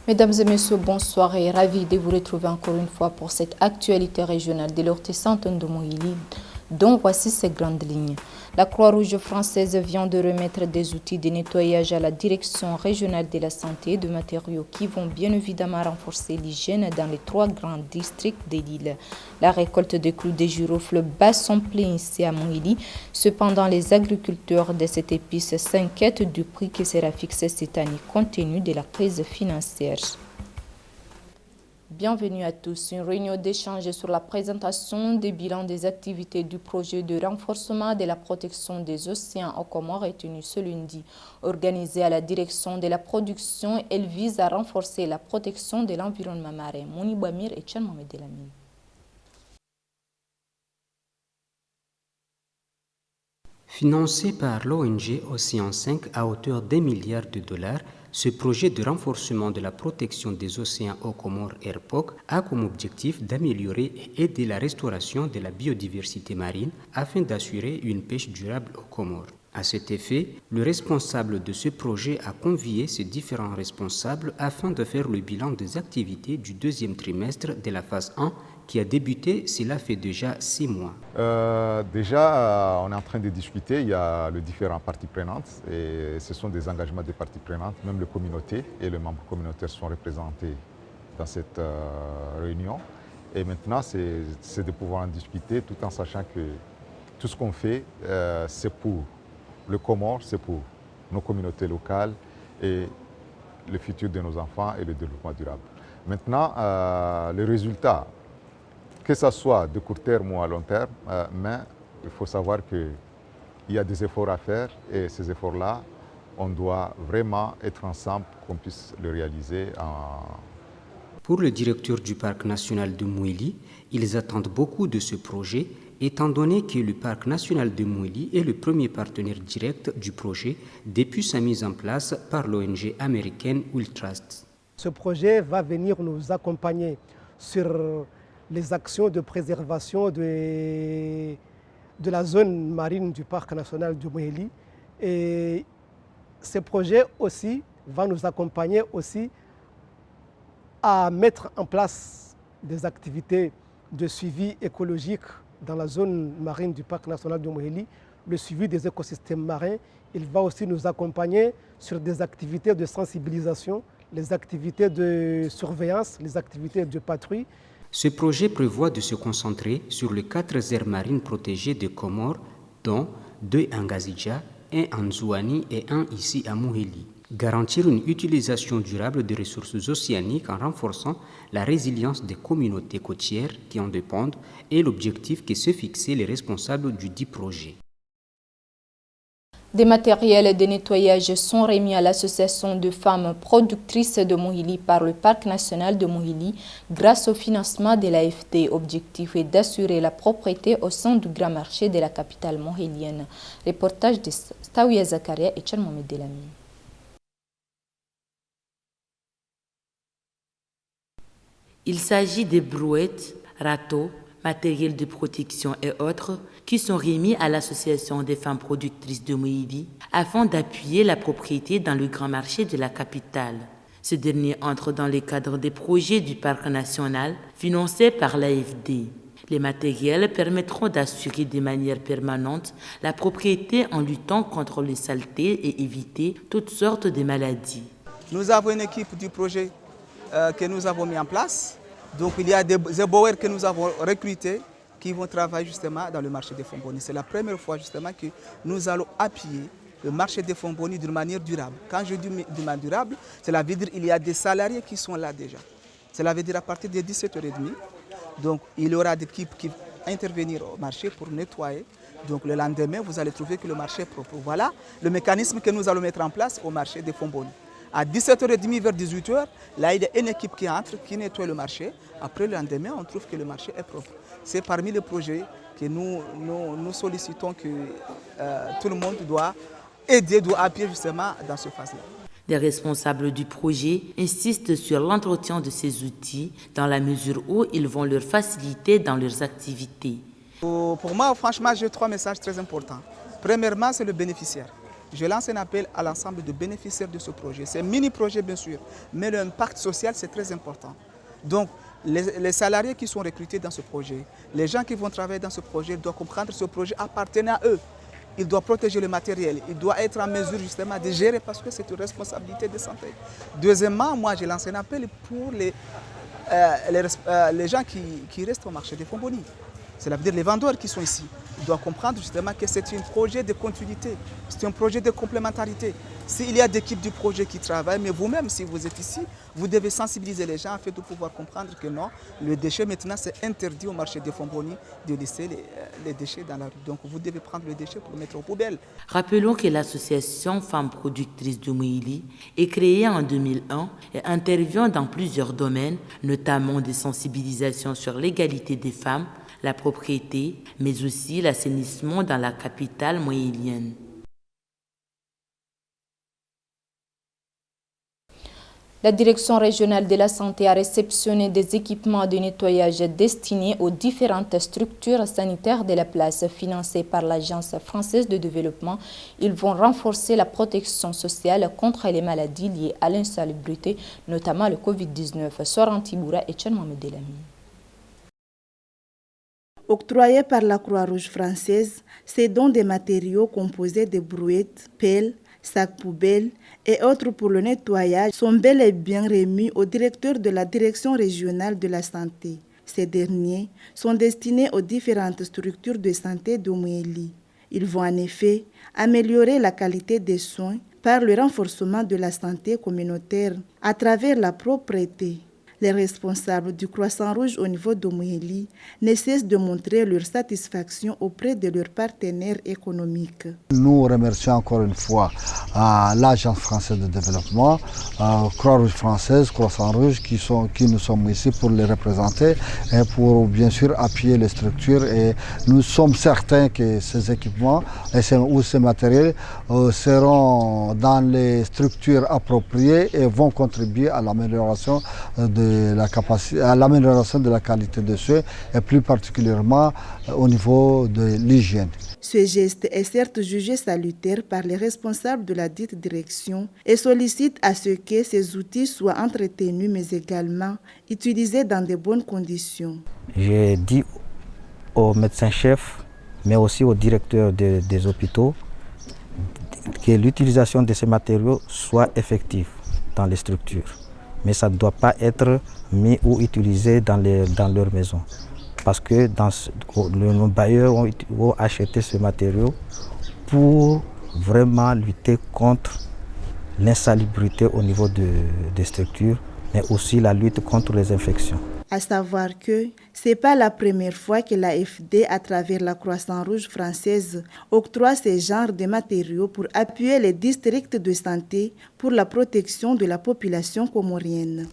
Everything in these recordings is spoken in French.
Mesdames et messieurs, bonsoir et ravi de vous retrouver encore une fois pour cette actualité régionale de l'Orte-Santon de Mohili, dont voici ces grandes lignes. La Croix-Rouge française vient de remettre des outils de nettoyage à la Direction régionale de la santé, de matériaux qui vont bien évidemment renforcer l'hygiène dans les 3 grands districts de l'île. La récolte de clous de girofle bat son plein ici à Mohili. Cependant, les agriculteurs de cette épice s'inquiètent du prix qui sera fixé cette année compte tenu de la crise financière. Bienvenue à tous. Une réunion d'échange sur la présentation des bilans des activités du projet de renforcement de la protection des océans aux Comores est tenue ce lundi. Organisée à la direction de la production, elle vise à renforcer la protection de l'environnement marin. Mouni Bamir et Tchan Mohamed Delamine. Financé par l'ONG Océan 5 à hauteur d'$1 milliard, ce projet de renforcement de la protection des océans aux Comores (RPOC) a comme objectif d'améliorer et aider la restauration de la biodiversité marine afin d'assurer une pêche durable aux Comores. À cet effet, le responsable de ce projet a convié ces différents responsables afin de faire le bilan des activités du 2e trimestre de la phase 1 qui a débuté, cela fait déjà 6 mois. On est en train de discuter, il y a les différentes parties prenantes et ce sont des engagements des parties prenantes, même les communautés et les membres communautaires sont représentés dans cette réunion. Et maintenant, c'est de pouvoir en discuter tout en sachant que tout ce qu'on fait, c'est pour le Comores, c'est pour nos communautés locales et le futur de nos enfants et le développement durable. Maintenant, les résultats, que ce soit de court terme ou à long terme, mais il faut savoir qu'il y a des efforts à faire et ces efforts-là, on doit vraiment être ensemble pour qu'on puisse le réaliser. Pour le directeur du Parc national de Mouili, ils attendent beaucoup de ce projet, étant donné que le Parc national de Mouili est le premier partenaire direct du projet depuis sa mise en place par l'ONG américaine WildTrust. Ce projet va venir nous accompagner sur les actions de préservation de la zone marine du Parc national de Mouili. Et ce projet aussi va nous accompagner aussi à mettre en place des activités de suivi écologique dans la zone marine du Parc national de Mouili, le suivi des écosystèmes marins. Il va aussi nous accompagner sur des activités de sensibilisation, les activités de surveillance, les activités de patrouille. Ce projet prévoit de se concentrer sur les 4 aires marines protégées des Comores, dont 2 en Ngazidja, 1 en Zouani et 1 ici à Mouheli. Garantir une utilisation durable des ressources océaniques en renforçant la résilience des communautés côtières qui en dépendent est l'objectif que se fixaient les responsables du dit projet. Des matériels de nettoyage sont remis à l'association de femmes productrices de Mohili par le Parc national de Mohili grâce au financement de l'AFD. Objectif est d'assurer la propreté au sein du grand marché de la capitale mohilienne. Reportage de Staouya Zakaria et Tchan Mohamed Delamine. Il s'agit des brouettes, râteaux, matériel de protection et autres qui sont remis à l'association des femmes productrices de Mohili afin d'appuyer la propriété dans le grand marché de la capitale. Ce dernier entre dans le cadre des projets du Parc national financés par l'AFD. Les matériels permettront d'assurer de manière permanente la propriété en luttant contre les saletés et éviter toutes sortes de maladies. Nous avons une équipe du projet que nous avons mis en place. Donc il y a des éboueurs que nous avons recrutés qui vont travailler justement dans le marché des Fomboni. C'est la première fois justement que nous allons appuyer le marché des Fomboni d'une manière durable. Quand je dis d'une manière durable, cela veut dire qu'il y a des salariés qui sont là déjà. Cela veut dire à partir de 17h30, donc il y aura des équipes qui vont intervenir au marché pour nettoyer. Donc le lendemain, vous allez trouver que le marché est propre. Voilà le mécanisme que nous allons mettre en place au marché des Fomboni. À 17h30 vers 18h, là il y a une équipe qui entre, qui nettoie le marché. Après le lendemain, on trouve que le marché est propre. C'est parmi les projets que nous sollicitons que tout le monde doit aider, doit appuyer justement dans ce phase-là. Les responsables du projet insistent sur l'entretien de ces outils dans la mesure où ils vont leur faciliter dans leurs activités. Pour moi, franchement, j'ai 3 messages très importants. Premièrement, c'est le bénéficiaire. Je lance un appel à l'ensemble de bénéficiaires de ce projet. C'est un mini-projet bien sûr, mais l'impact social c'est très important. Donc les salariés qui sont recrutés dans ce projet, les gens qui vont travailler dans ce projet doivent comprendre que ce projet appartient à eux. Ils doivent protéger le matériel, ils doivent être en mesure justement de gérer parce que c'est une responsabilité de santé. Deuxièmement, moi j'ai lancé un appel pour les gens qui restent au marché des Fonboni. C'est-à-dire les vendeurs qui sont ici. Ils doivent comprendre justement que c'est un projet de continuité, c'est un projet de complémentarité. S'il y a des équipes du projet qui travaillent, mais vous-même, si vous êtes ici, vous devez sensibiliser les gens afin de pouvoir comprendre que non, le déchet maintenant c'est interdit au marché des Fonboni de laisser les déchets dans la rue. Donc vous devez prendre le déchet pour le mettre aux poubelles. Rappelons que l'association Femmes Productrices de Mouili est créée en 2001 et intervient dans plusieurs domaines, notamment des sensibilisations sur l'égalité des femmes, la propriété, mais aussi l'assainissement dans la capitale moyélienne. La Direction régionale de la santé a réceptionné des équipements de nettoyage destinés aux différentes structures sanitaires de la place financées par l'Agence française de développement. Ils vont renforcer la protection sociale contre les maladies liées à l'insalubrité, notamment le Covid-19. Soran Tiboura et Tchan Mohamed Delami. Octroyés par la Croix-Rouge française, ces dons des matériaux composés de brouettes, pelles, sacs poubelles et autres pour le nettoyage sont bel et bien remis au directeur de la Direction régionale de la santé. Ces derniers sont destinés aux différentes structures de santé de Mouéli. Ils vont en effet améliorer la qualité des soins par le renforcement de la santé communautaire à travers la propreté. Les responsables du Croissant Rouge au niveau de Mouéli ne cessent de montrer leur satisfaction auprès de leurs partenaires économiques. Nous remercions encore une fois l'Agence française de développement, Croix-Rouge française, Croissant Rouge qui nous sommes ici pour les représenter et pour bien sûr appuyer les structures. Et nous sommes certains que ces équipements ou ces matériels seront dans les structures appropriées et vont contribuer à l'amélioration de la qualité de soins et plus particulièrement au niveau de l'hygiène. Ce geste est certes jugé salutaire par les responsables de la dite direction et sollicite à ce que ces outils soient entretenus mais également utilisés dans de bonnes conditions. J'ai dit au médecin-chef mais aussi au directeur des hôpitaux que l'utilisation de ces matériaux soit effective dans les structures. Mais ça ne doit pas être mis ou utilisé dans leur maison. Parce que nos bailleurs ont acheté ce matériau pour vraiment lutter contre l'insalubrité au niveau des structures, mais aussi la lutte contre les infections. À savoir que ce n'est pas la première fois que l'AFD, à travers la Croissant Rouge française, octroie ce genre de matériaux pour appuyer les districts de santé pour la protection de la population comorienne.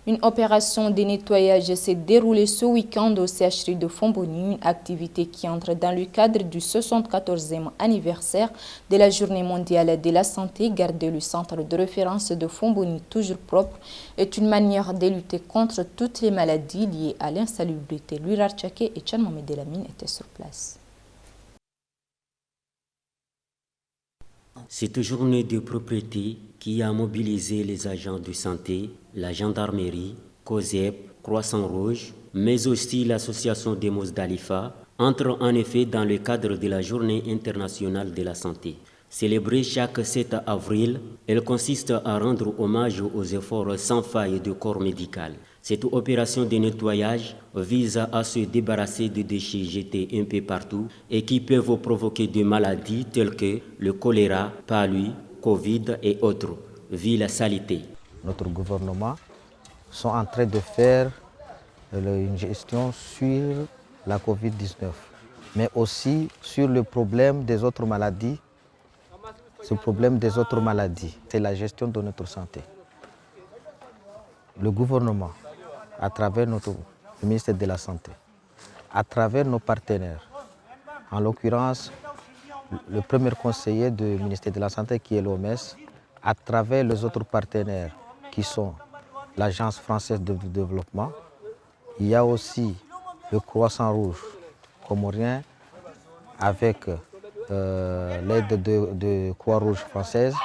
Une opération de nettoyage s'est déroulée ce week-end au CHRI de Fonboni, une activité qui entre dans le cadre du 74e anniversaire de la Journée mondiale de la santé. Garder le centre de référence de Fonboni toujours propre est une manière de lutter contre toutes les maladies liées à l'insalubrité. Louis Rarchake et Tchan Mohamed Delamine étaient sur place. Cette journée de propreté qui a mobilisé les agents de santé, la gendarmerie, COSEP, Croissant Rouge, mais aussi l'association des Mousdalifa, entre en effet dans le cadre de la Journée internationale de la santé. Célébrée chaque 7 avril, elle consiste à rendre hommage aux efforts sans faille du corps médical. Cette opération de nettoyage vise à se débarrasser de déchets jetés un peu partout et qui peuvent provoquer des maladies telles que le choléra, palu, Covid et autres, vu la saleté. Notre gouvernement sont en train de faire une gestion sur la Covid-19, mais aussi sur le problème des autres maladies. Ce problème des autres maladies, c'est la gestion de notre santé. Le gouvernement, à travers le ministère de la Santé, à travers nos partenaires, en l'occurrence le premier conseiller du ministère de la Santé qui est l'OMS, à travers les autres partenaires qui sont l'Agence française de développement, il y a aussi le Croissant Rouge comorien avec l'aide de Croix-Rouge française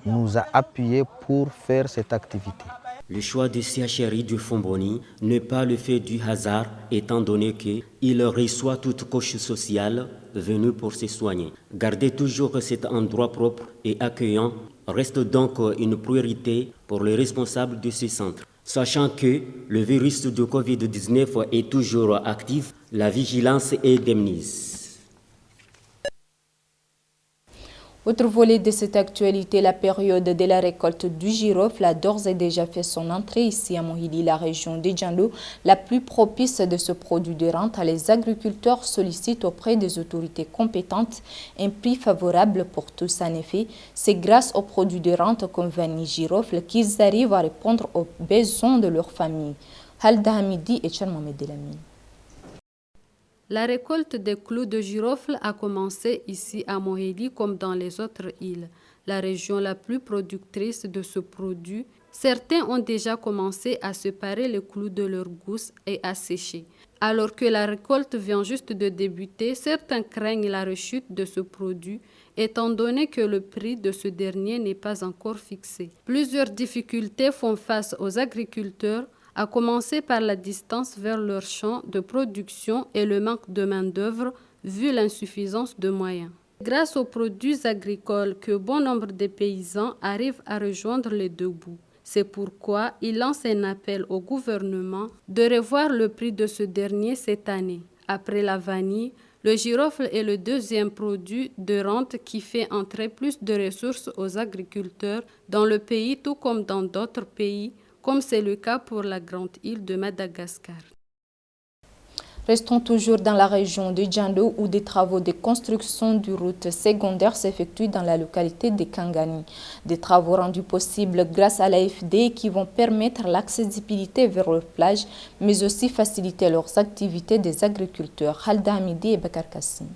nous a appuyés pour faire cette activité. Le choix du CHRI du Fomboni n'est pas le fait du hasard, étant donné qu'il reçoit toute couche sociale venue pour se soigner. Garder toujours cet endroit propre et accueillant reste donc une priorité pour les responsables de ce centre. Sachant que le virus de Covid-19 est toujours actif, la vigilance est démise. Autre volet de cette actualité, la période de la récolte du girofle a d'ores et déjà fait son entrée ici à Mohili, la région de Djando, la plus propice de ce produit de rente. Les agriculteurs sollicitent auprès des autorités compétentes un prix favorable pour tous. En effet, c'est grâce aux produits de rente comme vanille girofle qu'ils arrivent à répondre aux besoins de leur famille. Halda Hamidi et Mohamed Delamine. La récolte des clous de girofle a commencé ici à Moheli comme dans les autres îles, la région la plus productrice de ce produit. Certains ont déjà commencé à séparer les clous de leurs gousses et à sécher. Alors que la récolte vient juste de débuter, certains craignent la rechute de ce produit, étant donné que le prix de ce dernier n'est pas encore fixé. Plusieurs difficultés font face aux agriculteurs, à commencer par la distance vers leur champ de production et le manque de main-d'œuvre vu l'insuffisance de moyens. Grâce aux produits agricoles que bon nombre de paysans arrivent à rejoindre les deux bouts. C'est pourquoi ils lancent un appel au gouvernement de revoir le prix de ce dernier cette année. Après la vanille, le girofle est le deuxième produit de rente qui fait entrer plus de ressources aux agriculteurs dans le pays tout comme dans d'autres pays, comme c'est le cas pour la grande île de Madagascar. Restons toujours dans la région de Djando où des travaux de construction de routes secondaires s'effectuent dans la localité de Kangani. Des travaux rendus possibles grâce à l'AFD qui vont permettre l'accessibilité vers leurs plages, mais aussi faciliter leurs activités des agriculteurs. Halda Hamidi et Bakar Kassim.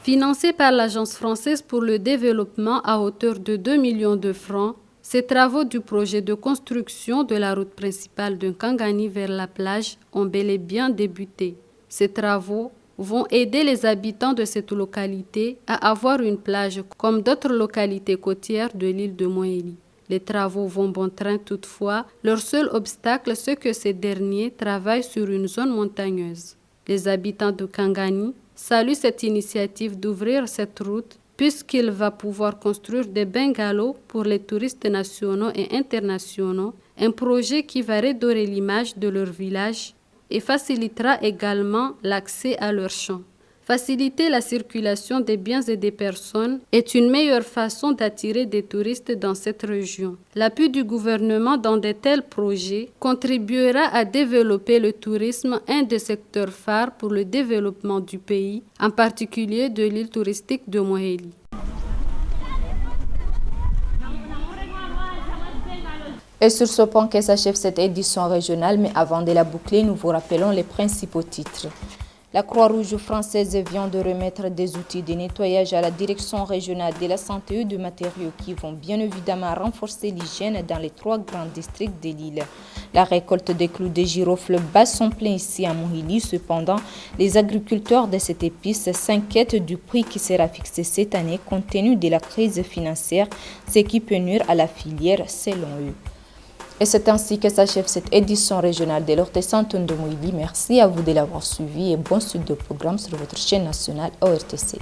Financé par l'Agence française pour le développement à hauteur de 2 millions de francs, ces travaux du projet de construction de la route principale de Kangani vers la plage ont bel et bien débuté. Ces travaux vont aider les habitants de cette localité à avoir une plage comme d'autres localités côtières de l'île de Moheli. Les travaux vont bon train toutefois, leur seul obstacle c'est que ces derniers travaillent sur une zone montagneuse. Les habitants de Kangani saluent cette initiative d'ouvrir cette route puisqu'il va pouvoir construire des bungalows pour les touristes nationaux et internationaux, un projet qui va redorer l'image de leur village et facilitera également l'accès à leurs champs. Faciliter la circulation des biens et des personnes est une meilleure façon d'attirer des touristes dans cette région. L'appui du gouvernement dans de tels projets contribuera à développer le tourisme, un des secteurs phares pour le développement du pays, en particulier de l'île touristique de Moheli. Et sur ce point que s'achève cette édition régionale, mais avant de la boucler, nous vous rappelons les principaux titres. La Croix-Rouge française vient de remettre des outils de nettoyage à la direction régionale de la santé et de matériaux qui vont bien évidemment renforcer l'hygiène dans les 3 grands districts de l'île. La récolte des clous de girofle bat son plein ici à Mohili. Cependant, les agriculteurs de cette épice s'inquiètent du prix qui sera fixé cette année compte tenu de la crise financière, ce qui peut nuire à la filière selon eux. Et c'est ainsi que s'achève cette édition régionale de l'Orte-Santon de Mohili. Merci à vous de l'avoir suivi et bon suite de programme sur votre chaîne nationale ORTC.